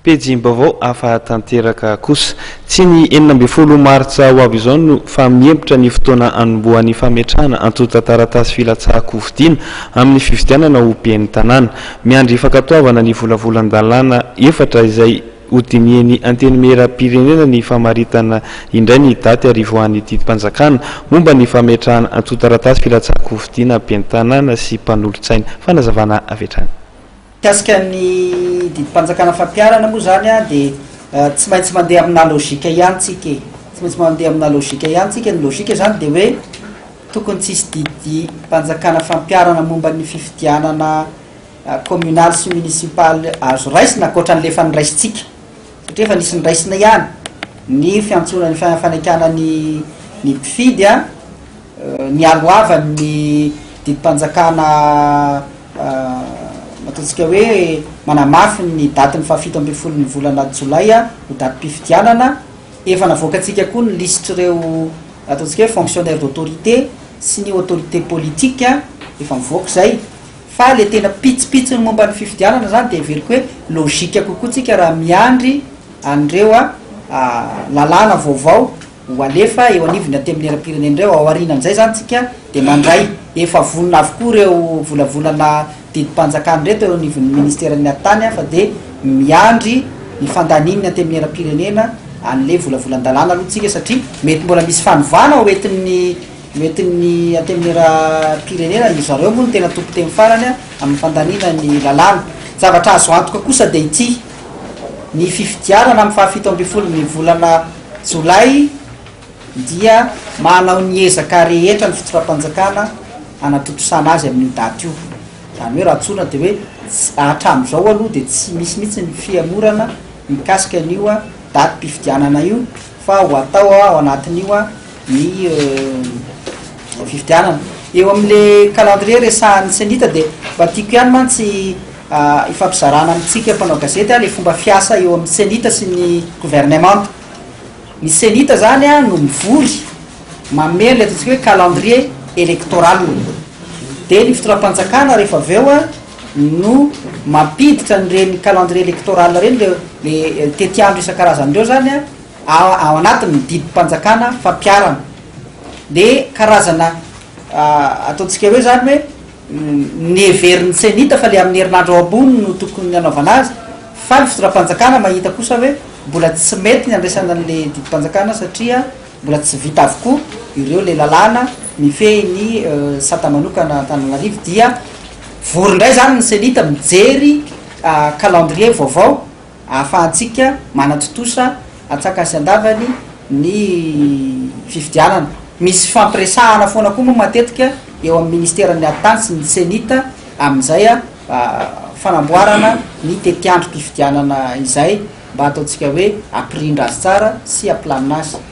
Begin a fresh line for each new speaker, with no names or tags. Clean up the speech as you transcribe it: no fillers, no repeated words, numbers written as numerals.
Pejim-baovao afa-tanteraka kosa tsy ny 12 martsa ho avy izao no fa miempotra ny fotoana anombohan'ny fametrahana antota taratasy filatsahako fidiana amin'ny fifidianana ho ben'ny tanàna miandry fankatoavana ny volavolan-dalàna efatra izay hodinieny antenimera-pirenena ny famaritana indray ny daty arivoan'ny didim-panjakana momba ny fametrahana antota taratasy filatsahako fidiana ben'ny tanàna sy mpanolotsaina fanazavana avetrany.
Kasika ny didim-panjakana fampiarana moa zany a dia tsy maintsy mandeha amina logika ihany tsika tsy maintsy mandeha amina logika ihany tsika ny logika zany dia hoe tokony tsisy didim-panjakana fampiarana momba ny fifidianana communal sy municipal azo raisina ankoatra n'lefa niraisitsika satria efa nisy niraisina ihany ny fiantsona ny fanekana ny mpifidy a ny aloavan'ny didim-panjakana ataontsika hoe manamafy ny daty ny fahafito ambin'ny folo ny volana jolay a ho daty mpifidianana efa navoakatsika koa ny listre reo ataontsika hoe fonctionnaire d'autorité sy ny autorité politique efa mivoaka zay fa le tena pitsipitsy ny momba ny fifidianana zany dia veriko hoe logika kokoa tsika raha miandry andreo lalàna vaovao ho alefa eo anivony anteminera-pirenena reo ao arinan'izay zany tsika dia mandray efa vonona avokoa reo volavolana didim-panjakana reto eo anivon'ny ministèren'ny atany fa dia miandry ny fandanininy anteminera-pirenena an'le volavolan-dalàna aloha tsika satria mety mbola misy fanovana oentin'ny anteminera-pirenena io zareo moa no tena tompo-teny farany amin'ny fandanina ny lalàna zavatra azo antoka kosa dia ity ny fifidianana amin'ny fahafito ambin'ny folo ny volana jolay dia manao ny ezaka rehetra ny fitondram-panjakana anatotosana azy amin'ny daty io zany hoe raha tsona dia hoe hatram'izao aloha dia tsy misy mihitsy ny fiamorana mikasika an'io a daty mpifidianana io fa ho atao ao anatin'io a ny fifidianana eo amin'le calendrier resahan'ny senita dia mba tiako ihany mantsy ifampizarana amitsika mpanao gazety le fomba fiasa eo amin'ny senita sy ny gouvernement ny senita zany a no mivory mamely le ataontsika hoe calendrier électoral dia ny fitondram-panjakana rehefa avy eo a no mampiditra nyreny calendrier électoral reny le tetiandro isan-karazan'ireo zany a ao anatin'ny didim-panjakana fampiarana dia karazana ataontsika hoe zany hoe neverin'ny senita fa le amin'ny herinandro ao ambony no tokony anaovana azy fa ny fitondram-panjakana mahita kosa hoe mbola tsy mety ny andraisana an'le didim-panjakana satria mbola tsy vita avokoa ireo le lalàna mifehy ny sata manokana Antananarivo dia vorindray zany ny senita mijery calendrier vaovao ahafahantsika manatotosa atsaka asy andavany ny fifidianana misy fampiresahana foana koa moa matetika eo amin'ny ministèren'ny atany sy ny senita amin'izay fanamboarana ny tetiandro mpifidianana izay mba ataontsika hoe ampirindra azy tsara sy amplanina azy